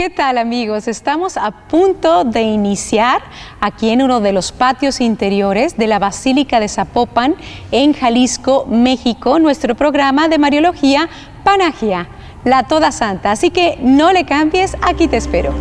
¿Qué tal, amigos? Estamos a punto de iniciar aquí en uno de los patios interiores de la Basílica de Zapopan en Jalisco, México, nuestro programa de Mariología Panagia, la Toda Santa. Así que no le cambies, aquí te espero.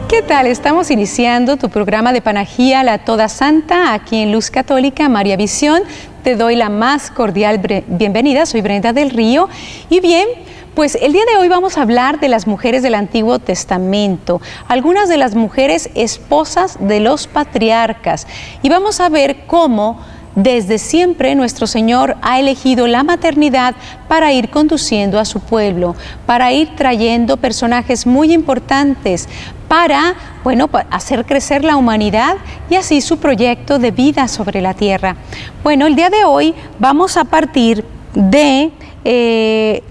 ¿Qué tal? Estamos iniciando tu programa de Panagia, la Toda Santa, aquí en Luz Católica, María Visión. Te doy la más cordial bienvenida, soy Brenda del Río. Y bien, pues el día de hoy vamos a hablar de las mujeres del Antiguo Testamento, algunas de las mujeres esposas de los patriarcas. Y vamos a ver cómo desde siempre nuestro Señor ha elegido la maternidad para ir conduciendo a su pueblo, para ir trayendo personajes muy importantes, para, hacer crecer la humanidad y así su proyecto de vida sobre la tierra. Bueno, el día de hoy vamos a partir de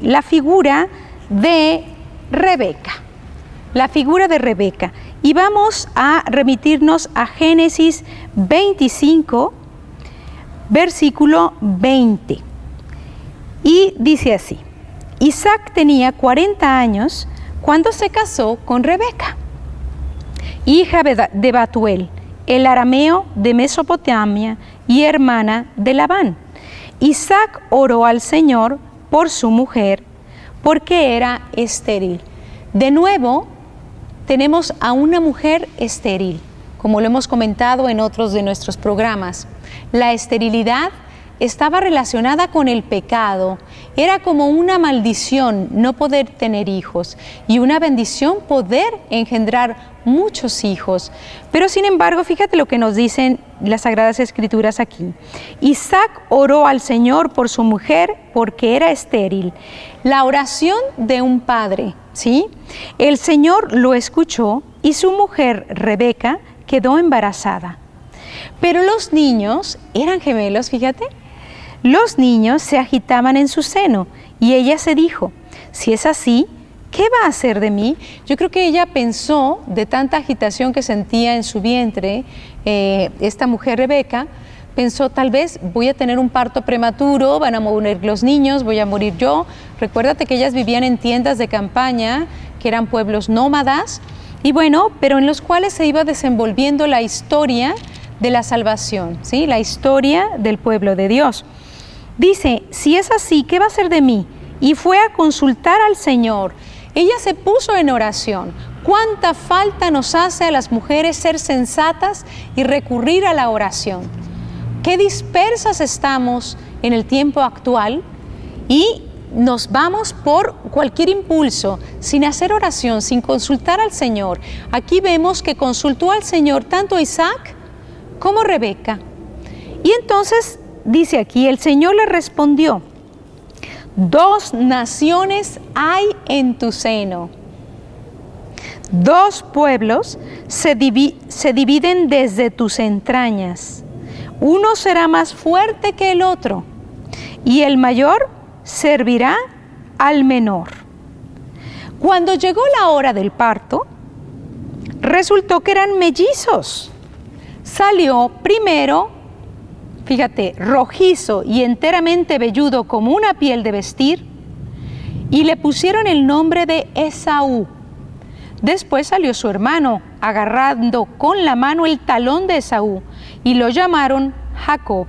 la figura de Rebeca, y vamos a remitirnos a Génesis 25, versículo 20, y dice así: Isaac tenía 40 años cuando se casó con Rebeca, hija de Batuel, el arameo de Mesopotamia y hermana de Labán. Isaac oró al Señor por su mujer, porque era estéril. De nuevo, tenemos a una mujer estéril, como lo hemos comentado en otros de nuestros programas. La esterilidad estaba relacionada con el pecado, era como una maldición no poder tener hijos y una bendición poder engendrar muchos hijos. Pero sin embargo, fíjate lo que nos dicen las Sagradas Escrituras aquí. Isaac oró al Señor por su mujer porque era estéril. La oración de un padre, ¿sí? El Señor lo escuchó y su mujer Rebeca quedó embarazada. Pero los niños eran gemelos, fíjate. Los niños se agitaban en su seno y ella se dijo: si es así, ¿qué va a hacer de mí? Yo creo que ella pensó, de tanta agitación que sentía en su vientre, esta mujer Rebeca, pensó: tal vez voy a tener un parto prematuro, van a morir los niños, voy a morir yo. Recuérdate que ellas vivían en tiendas de campaña, que eran pueblos nómadas, y pero en los cuales se iba desenvolviendo la historia de la salvación, ¿sí? La historia del pueblo de Dios. Dice: si es así, ¿qué va a hacer de mí? Y fue a consultar al Señor. Ella se puso en oración. ¿Cuánta falta nos hace a las mujeres ser sensatas y recurrir a la oración? Qué dispersas estamos en el tiempo actual y nos vamos por cualquier impulso, sin hacer oración, sin consultar al Señor. Aquí vemos que consultó al Señor tanto Isaac como Rebeca. Y entonces dice aquí, el Señor le respondió: 2 naciones hay en tu seno, 2 pueblos se dividen desde tus entrañas. Uno será más fuerte que el otro, y el mayor servirá al menor. Cuando llegó la hora del parto, resultó que eran mellizos. Salió primero, fíjate, rojizo y enteramente velludo como una piel de vestir, y le pusieron el nombre de Esaú. Después salió su hermano, agarrando con la mano el talón de Esaú, y lo llamaron Jacob.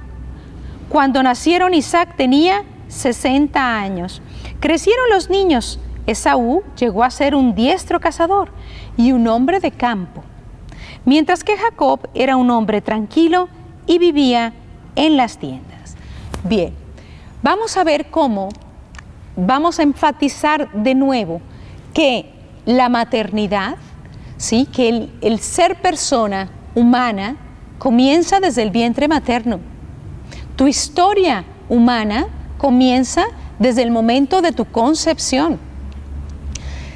Cuando nacieron, Isaac tenía 60 años. Crecieron los niños. Esaú llegó a ser un diestro cazador y un hombre de campo, mientras que Jacob era un hombre tranquilo y vivía en las tiendas. Bien, vamos a ver cómo vamos a enfatizar de nuevo que la maternidad, ¿sí? Que el ser persona humana comienza desde el vientre materno. Tu historia humana comienza desde el momento de tu concepción.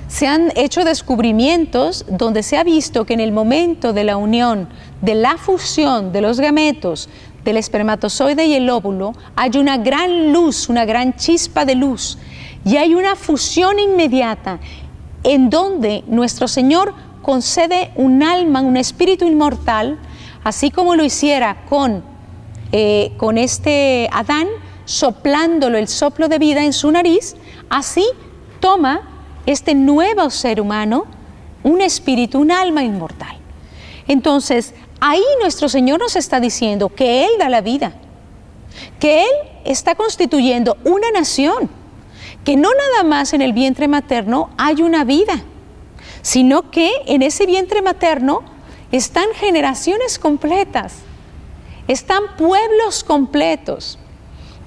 Se han hecho descubrimientos donde se ha visto que en el momento de la unión, de la fusión de los gametos del espermatozoide y el óvulo, hay una gran luz, una gran chispa de luz, y hay una fusión inmediata en donde nuestro Señor concede un alma, un espíritu inmortal, así como lo hiciera con este Adán, soplándolo el soplo de vida en su nariz. Así toma este nuevo ser humano un espíritu, un alma inmortal. Entonces, ahí nuestro Señor nos está diciendo que Él da la vida, que Él está constituyendo una nación, que no nada más en el vientre materno hay una vida, sino que en ese vientre materno están generaciones completas, están pueblos completos.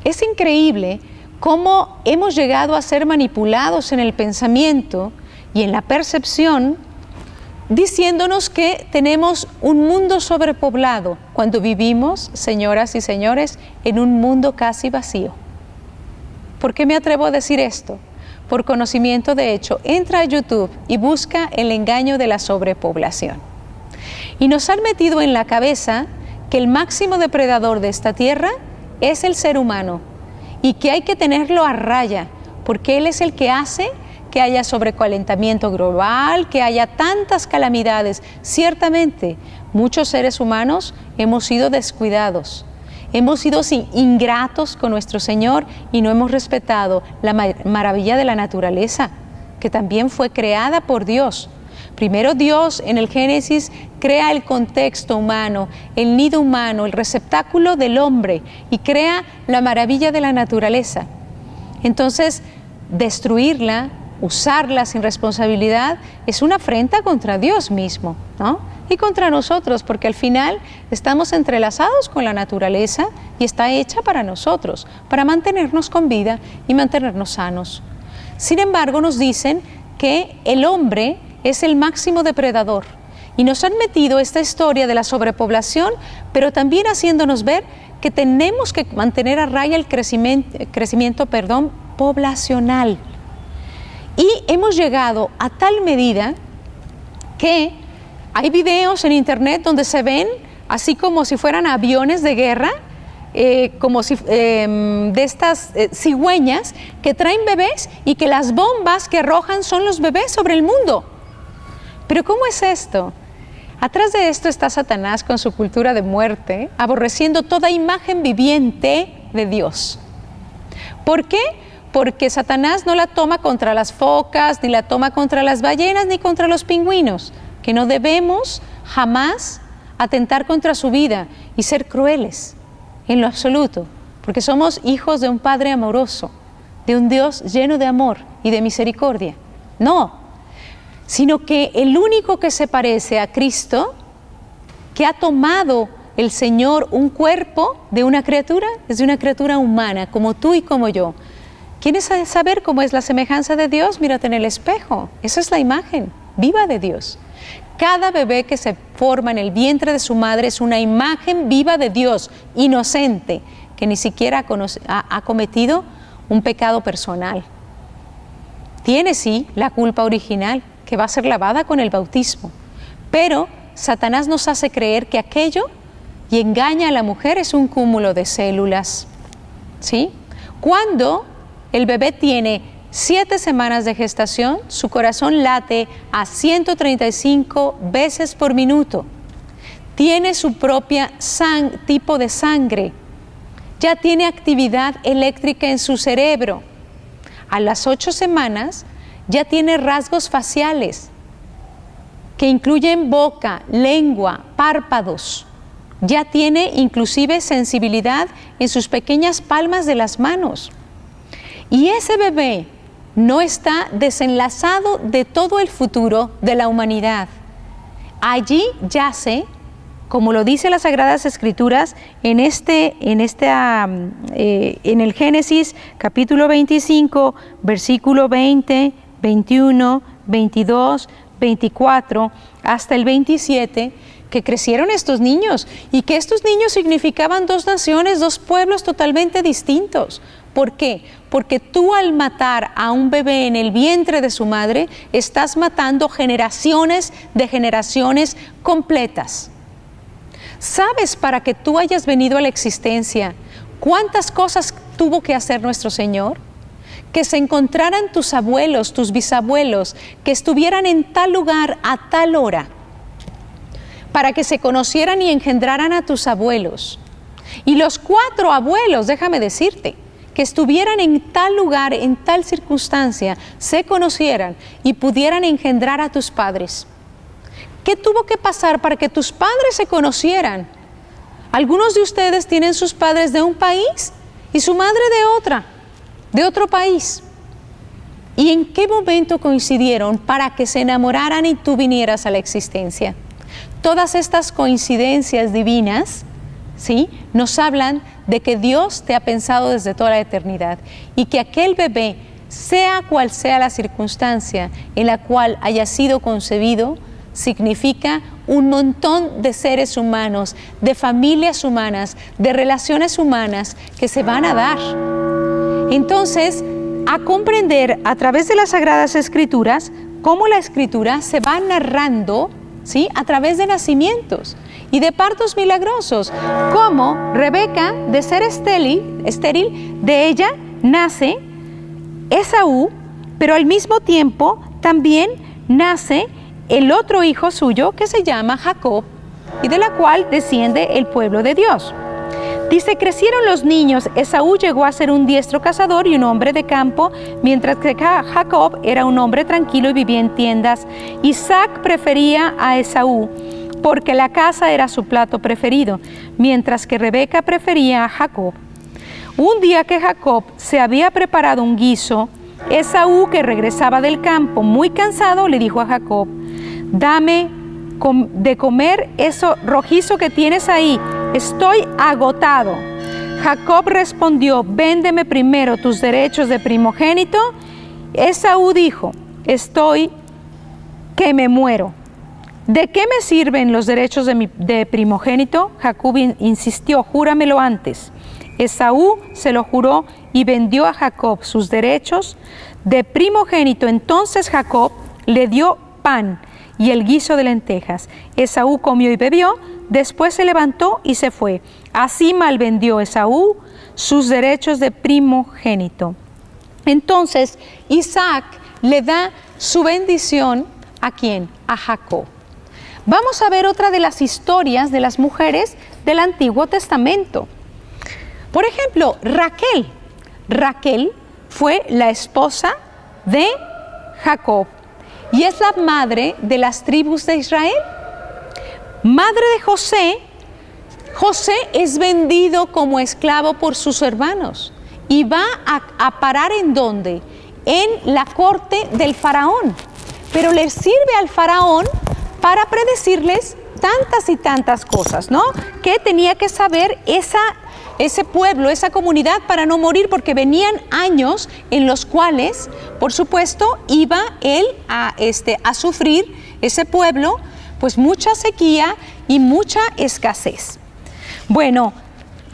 Es increíble cómo hemos llegado a ser manipulados en el pensamiento y en la percepción, diciéndonos que tenemos un mundo sobrepoblado, cuando vivimos, señoras y señores, en un mundo casi vacío. ¿Por qué me atrevo a decir esto? Por conocimiento de hecho. Entra a YouTube y busca el engaño de la sobrepoblación. Y nos han metido en la cabeza que el máximo depredador de esta tierra es el ser humano y que hay que tenerlo a raya, porque él es el que hace que haya sobrecalentamiento global, que haya tantas calamidades. Ciertamente, muchos seres humanos hemos sido descuidados, hemos sido ingratos con nuestro Señor y no hemos respetado la maravilla de la naturaleza, que también fue creada por Dios. Primero Dios en el Génesis crea el contexto humano, el nido humano, el receptáculo del hombre, y crea la maravilla de la naturaleza. Entonces, destruirla, usarla sin responsabilidad, es una afrenta contra Dios mismo, ¿no? Y contra nosotros, porque al final estamos entrelazados con la naturaleza y está hecha para nosotros, para mantenernos con vida y mantenernos sanos. Sin embargo, nos dicen que el hombre es el máximo depredador y nos han metido esta historia de la sobrepoblación, pero también haciéndonos ver que tenemos que mantener a raya el crecimiento poblacional. Y hemos llegado a tal medida que hay videos en internet donde se ven así como si fueran aviones de guerra, como si de estas cigüeñas que traen bebés y que las bombas que arrojan son los bebés sobre el mundo. Pero ¿cómo es esto? Atrás de esto está Satanás con su cultura de muerte, aborreciendo toda imagen viviente de Dios. ¿Por qué? Porque Satanás no la toma contra las focas, ni la toma contra las ballenas, ni contra los pingüinos, que no debemos jamás atentar contra su vida y ser crueles en lo absoluto, porque somos hijos de un Padre amoroso, de un Dios lleno de amor y de misericordia. No, sino que el único que se parece a Cristo, que ha tomado el Señor un cuerpo de una criatura, es de una criatura humana, como tú y como yo. ¿Quieres saber cómo es la semejanza de Dios? Mírate en el espejo. Esa es la imagen viva de Dios. Cada bebé que se forma en el vientre de su madre es una imagen viva de Dios, inocente, que ni siquiera ha cometido un pecado personal. Tiene sí la culpa original, que va a ser lavada con el bautismo, pero Satanás nos hace creer que aquello y engaña a la mujer es un cúmulo de células, ¿sí? Cuando el bebé tiene 7 semanas de gestación, su corazón late a 135 veces por minuto, tiene su propia tipo de sangre, ya tiene actividad eléctrica en su cerebro. A las 8 semanas ya tiene rasgos faciales que incluyen boca, lengua, párpados. Ya tiene inclusive sensibilidad en sus pequeñas palmas de las manos. Y ese bebé no está desenlazado de todo el futuro de la humanidad. Allí yace, como lo dice las Sagradas Escrituras, en el Génesis capítulo 25, versículo 20, 21, 22, 24, hasta el 27, que crecieron estos niños y que estos niños significaban 2 naciones, 2 pueblos totalmente distintos. ¿Por qué? Porque tú al matar a un bebé en el vientre de su madre, estás matando generaciones de generaciones completas. ¿Sabes para que tú hayas venido a la existencia cuántas cosas tuvo que hacer nuestro Señor? Que se encontraran tus abuelos, tus bisabuelos, que estuvieran en tal lugar a tal hora, para que se conocieran y engendraran a tus abuelos. Y los 4 abuelos, déjame decirte, que estuvieran en tal lugar, en tal circunstancia, se conocieran y pudieran engendrar a tus padres. ¿Qué tuvo que pasar para que tus padres se conocieran? Algunos de ustedes tienen sus padres de un país y su madre de otro país. ¿Y en qué momento coincidieron para que se enamoraran y tú vinieras a la existencia? Todas estas coincidencias divinas, ¿sí?, nos hablan de que Dios te ha pensado desde toda la eternidad y que aquel bebé, sea cual sea la circunstancia en la cual haya sido concebido, significa un montón de seres humanos, de familias humanas, de relaciones humanas que se van a dar. Entonces, a comprender a través de las Sagradas Escrituras cómo la Escritura se va narrando, ¿sí?, a través de nacimientos y de partos milagrosos, como Rebeca, de ser estéril, de ella nace Esaú, pero al mismo tiempo también nace el otro hijo suyo que se llama Jacob y de la cual desciende el pueblo de Dios. Dice, crecieron los niños, Esaú llegó a ser un diestro cazador y un hombre de campo, mientras que Jacob era un hombre tranquilo y vivía en tiendas. Isaac prefería a Esaú, porque la caza era su plato preferido, mientras que Rebeca prefería a Jacob. Un día que Jacob se había preparado un guiso, Esaú, que regresaba del campo muy cansado, le dijo a Jacob, dame de comer eso rojizo que tienes ahí, estoy agotado. Jacob respondió, véndeme primero tus derechos de primogénito. Esaú dijo, estoy que me muero. ¿De qué me sirven los derechos de primogénito? Jacob insistió, júramelo antes. Esaú se lo juró y vendió a Jacob sus derechos de primogénito. Entonces Jacob le dio pan y el guiso de lentejas. Esaú comió y bebió, después se levantó y se fue. Así malvendió Esaú sus derechos de primogénito. Entonces Isaac le da su bendición ¿a quién? A Jacob. Vamos a ver otra de las historias de las mujeres del Antiguo Testamento. Por ejemplo, Raquel. Raquel fue la esposa de Jacob y es la madre de las tribus de Israel. Madre de José. José es vendido como esclavo por sus hermanos y va a parar ¿en dónde? En la corte del faraón. Pero le sirve al faraón para predecirles tantas y tantas cosas, ¿no? Que tenía que saber ese pueblo, esa comunidad, para no morir, porque venían años en los cuales, por supuesto, iba él a sufrir, ese pueblo, pues mucha sequía y mucha escasez. Bueno,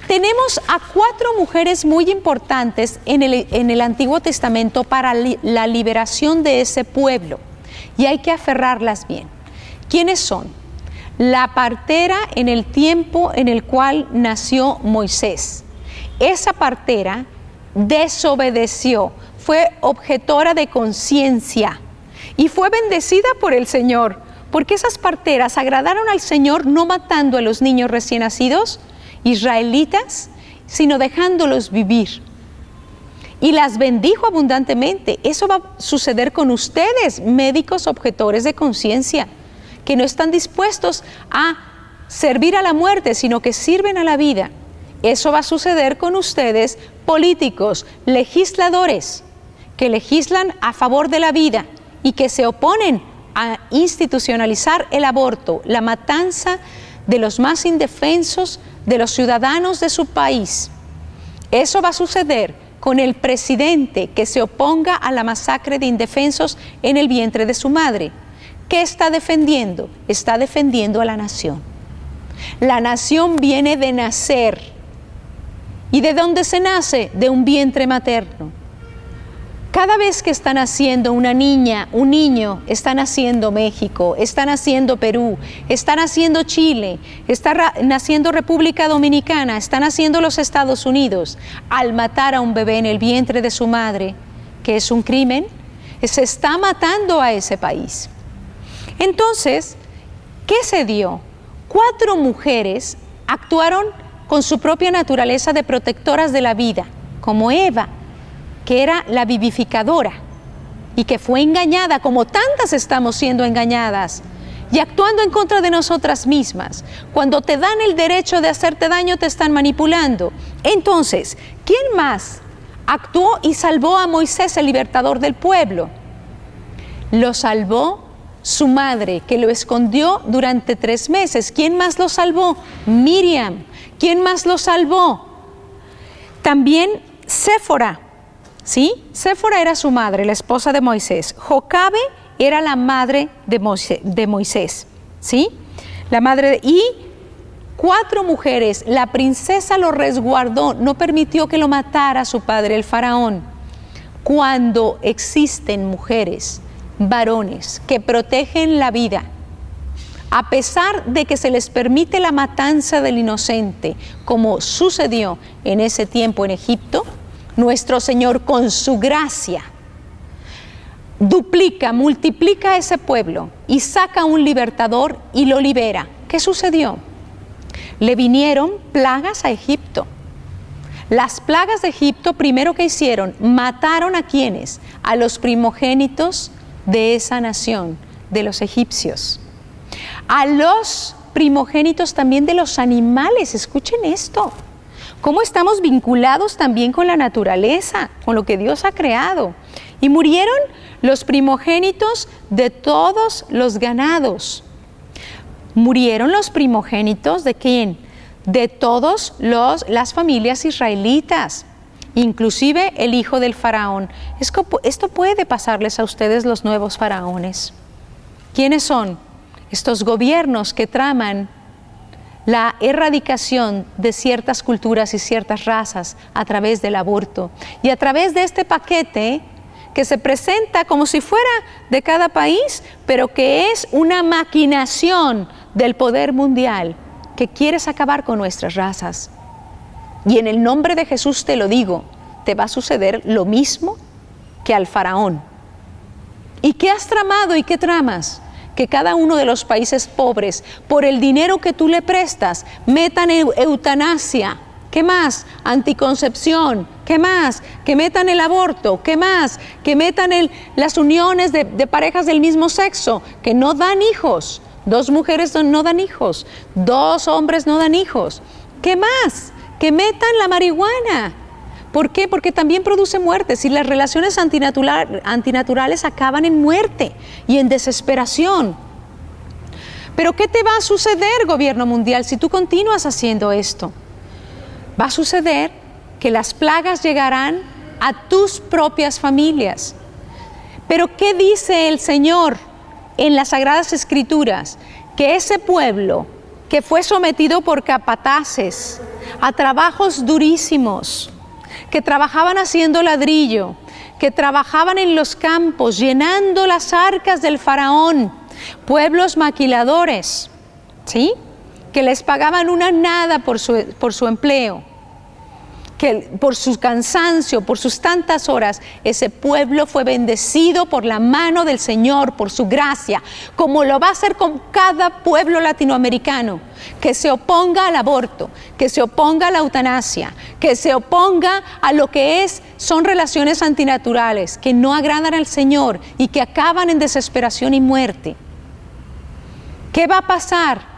tenemos a 4 mujeres muy importantes en el Antiguo Testamento para la liberación de ese pueblo, y hay que aferrarlas bien. ¿Quiénes son? La partera en el tiempo en el cual nació Moisés. Esa partera desobedeció, fue objetora de conciencia y fue bendecida por el Señor, porque esas parteras agradaron al Señor no matando a los niños recién nacidos israelitas, sino dejándolos vivir. Y las bendijo abundantemente. Eso va a suceder con ustedes, médicos objetores de conciencia, que no están dispuestos a servir a la muerte, sino que sirven a la vida. Eso va a suceder con ustedes, políticos, legisladores, que legislan a favor de la vida y que se oponen a institucionalizar el aborto, la matanza de los más indefensos, de los ciudadanos de su país. Eso va a suceder con el presidente que se oponga a la masacre de indefensos en el vientre de su madre. ¿Qué está defendiendo? Está defendiendo a la nación. La nación viene de nacer. ¿Y de dónde se nace? De un vientre materno. Cada vez que está naciendo una niña, un niño, está naciendo México, está naciendo Perú, está naciendo Chile, está naciendo República Dominicana, está naciendo los Estados Unidos. Al matar a un bebé en el vientre de su madre, que es un crimen, se está matando a ese país. Entonces, ¿qué se dio? 4 mujeres actuaron con su propia naturaleza de protectoras de la vida, como Eva, que era la vivificadora y que fue engañada, como tantas estamos siendo engañadas y actuando en contra de nosotras mismas. Cuando te dan el derecho de hacerte daño, te están manipulando. Entonces, ¿quién más actuó y salvó a Moisés, el libertador del pueblo? Lo salvó su madre, que lo escondió durante 3 meses. ¿Quién más lo salvó? Miriam. ¿Quién más lo salvó? También Séfora. ¿Sí? Séfora era su madre, la esposa de Moisés. Jocabe era la madre de Moisés. ¿Sí? La madre y 4 mujeres. La princesa lo resguardó, no permitió que lo matara su padre, el faraón. Cuando existen mujeres, varones, que protegen la vida, a pesar de que se les permite la matanza del inocente, como sucedió en ese tiempo en Egipto, nuestro Señor, con su gracia, duplica, multiplica a ese pueblo y saca a un libertador y lo libera. ¿Qué sucedió? Le vinieron plagas a Egipto. Las plagas de Egipto, primero que hicieron, mataron ¿a quiénes? A los primogénitos de esa nación, de los egipcios. A los primogénitos también de los animales. Escuchen esto. Cómo estamos vinculados también con la naturaleza, con lo que Dios ha creado. Y murieron los primogénitos de todos los ganados. Murieron los primogénitos ¿de quién? De todas las familias israelitas, inclusive el hijo del faraón. Esto puede pasarles a ustedes, los nuevos faraones. ¿Quiénes son? Estos gobiernos que traman la erradicación de ciertas culturas y ciertas razas a través del aborto. Y a través de este paquete que se presenta como si fuera de cada país, pero que es una maquinación del poder mundial que quieres acabar con nuestras razas. Y en el nombre de Jesús te lo digo, te va a suceder lo mismo que al faraón. ¿Y qué has tramado y qué tramas? Que cada uno de los países pobres, por el dinero que tú le prestas, metan eutanasia. ¿Qué más? Anticoncepción. ¿Qué más? Que metan el aborto. ¿Qué más? Que metan las uniones de parejas del mismo sexo, que no dan hijos. 2 mujeres no dan hijos. 2 hombres no dan hijos. ¿Qué más? Que metan la marihuana. ¿Por qué? Porque también produce muertes y las relaciones antinaturales acaban en muerte y en desesperación. Pero ¿qué te va a suceder, gobierno mundial, si tú continúas haciendo esto? Va a suceder que las plagas llegarán a tus propias familias. Pero ¿qué dice el Señor en las Sagradas Escrituras? Que ese pueblo que fue sometido por capataces a trabajos durísimos, que trabajaban haciendo ladrillo, que trabajaban en los campos, llenando las arcas del faraón, pueblos maquiladores, ¿sí? Que les pagaban una nada por su empleo, que por su cansancio, por sus tantas horas, ese pueblo fue bendecido por la mano del Señor, por su gracia, como lo va a hacer con cada pueblo latinoamericano, que se oponga al aborto, que se oponga a la eutanasia, que se oponga a lo que son relaciones antinaturales, que no agradan al Señor y que acaban en desesperación y muerte. ¿Qué va a pasar?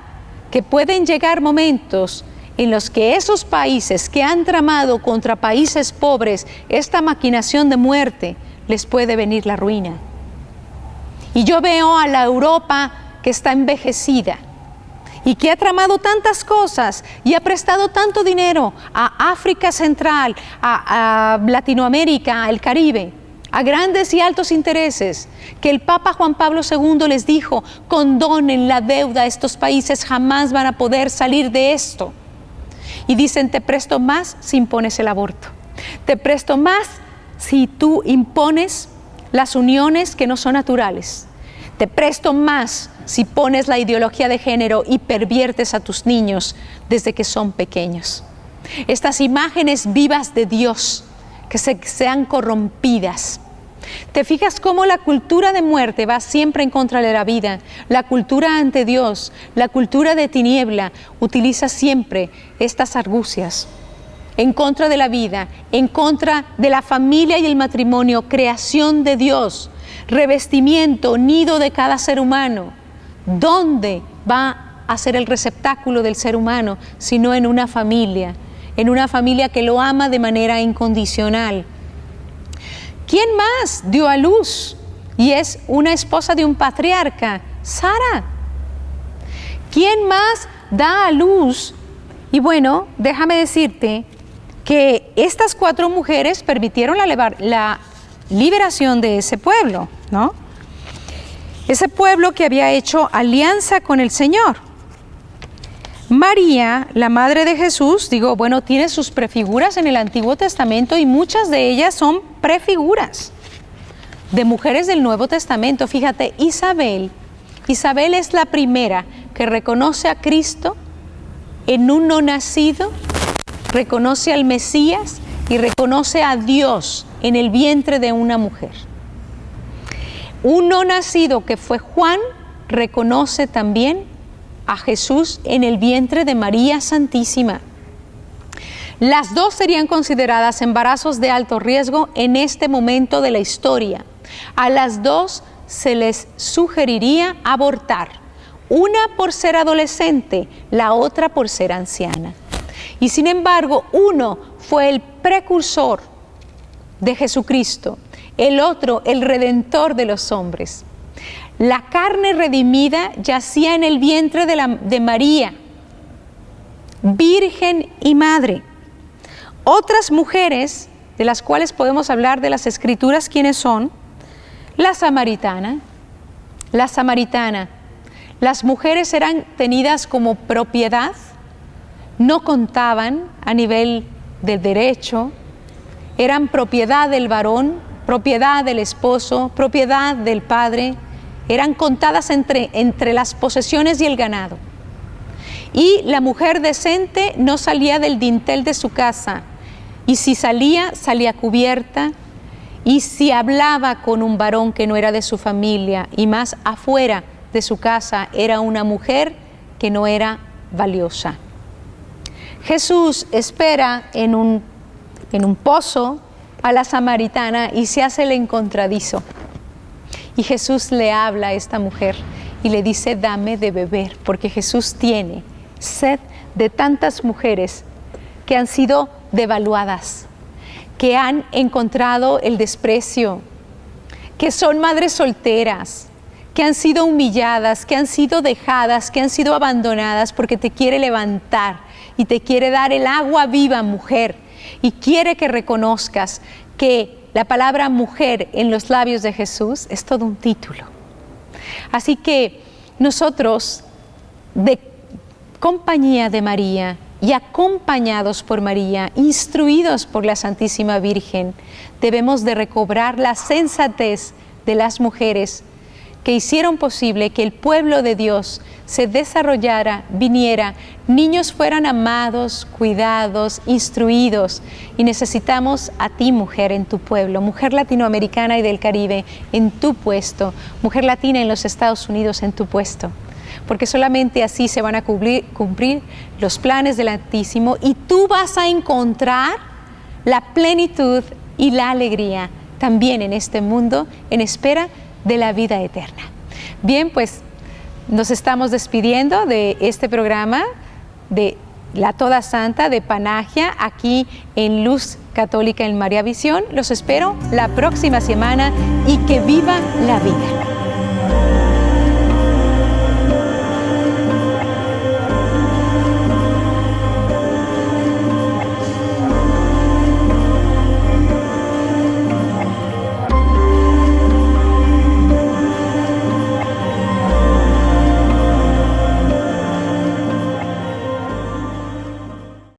Que pueden llegar momentos en los que esos países que han tramado contra países pobres esta maquinación de muerte, les puede venir la ruina. Y yo veo a la Europa que está envejecida y que ha tramado tantas cosas y ha prestado tanto dinero a África Central, a Latinoamérica, al Caribe, a grandes y altos intereses, que el Papa Juan Pablo II les dijo: condonen la deuda a estos países, jamás van a poder salir de esto. Y dicen: te presto más si impones el aborto, te presto más si tú impones las uniones que no son naturales. Te presto más si pones la ideología de género y perviertes a tus niños desde que son pequeños. Estas imágenes vivas de Dios que sean corrompidas. ¿Te fijas cómo la cultura de muerte va siempre en contra de la vida? La cultura ante Dios, la cultura de tiniebla, utiliza siempre estas argucias en contra de la vida, en contra de la familia y el matrimonio, creación de Dios, revestimiento, nido de cada ser humano. ¿Dónde va a ser el receptáculo del ser humano sino en una familia que lo ama de manera incondicional? ¿Quién más dio a luz y es una esposa de un patriarca? Sara. ¿Quién más da a luz? Y bueno, déjame decirte que estas 4 mujeres permitieron la liberación de ese pueblo, ¿no? Ese pueblo que había hecho alianza con el Señor. María, la madre de Jesús, tiene sus prefiguras en el Antiguo Testamento y muchas de ellas son prefiguras de mujeres del Nuevo Testamento. Fíjate, Isabel es la primera que reconoce a Cristo en un no nacido, reconoce al Mesías y reconoce a Dios en el vientre de una mujer. Un no nacido que fue Juan reconoce también a Jesús en el vientre de María Santísima. Las dos serían consideradas embarazos de alto riesgo en este momento de la historia. A las dos se les sugeriría abortar, una por ser adolescente, la otra por ser anciana. Y sin embargo, uno fue el precursor de Jesucristo, el otro el redentor de los hombres. La carne redimida yacía en el vientre de María, virgen y madre. Otras mujeres, de las cuales podemos hablar de las Escrituras, ¿quiénes son? La samaritana. Las mujeres eran tenidas como propiedad, no contaban a nivel del derecho, eran propiedad del varón, propiedad del esposo, propiedad del padre. Eran contadas entre las posesiones y el ganado. Y la mujer decente no salía del dintel de su casa. Y si salía cubierta. Y si hablaba con un varón que no era de su familia y más afuera de su casa, era una mujer que no era valiosa. Jesús espera en un pozo a la samaritana y se hace el encontradizo. Y Jesús le habla a esta mujer y le dice, dame de beber, porque Jesús tiene sed de tantas mujeres que han sido devaluadas, que han encontrado el desprecio, que son madres solteras, que han sido humilladas, que han sido dejadas, que han sido abandonadas, porque te quiere levantar y te quiere dar el agua viva, mujer, y quiere que reconozcas que la palabra mujer en los labios de Jesús es todo un título. Así que nosotros, de compañía de María y acompañados por María, instruidos por la Santísima Virgen, debemos de recobrar la sensatez de las mujeres que hicieron posible que el pueblo de Dios se desarrollara, viniera, niños fueran amados, cuidados, instruidos. Y necesitamos a ti, mujer, en tu pueblo, mujer latinoamericana y del Caribe, en tu puesto, mujer latina en los Estados Unidos, en tu puesto. Porque solamente así se van a cumplir los planes del Altísimo y tú vas a encontrar la plenitud y la alegría también en este mundo, en espera de la vida eterna. Bien, pues nos estamos despidiendo de este programa de la Toda Santa de Panagia aquí en Luz Católica en María Visión. Los espero la próxima semana y que viva la vida.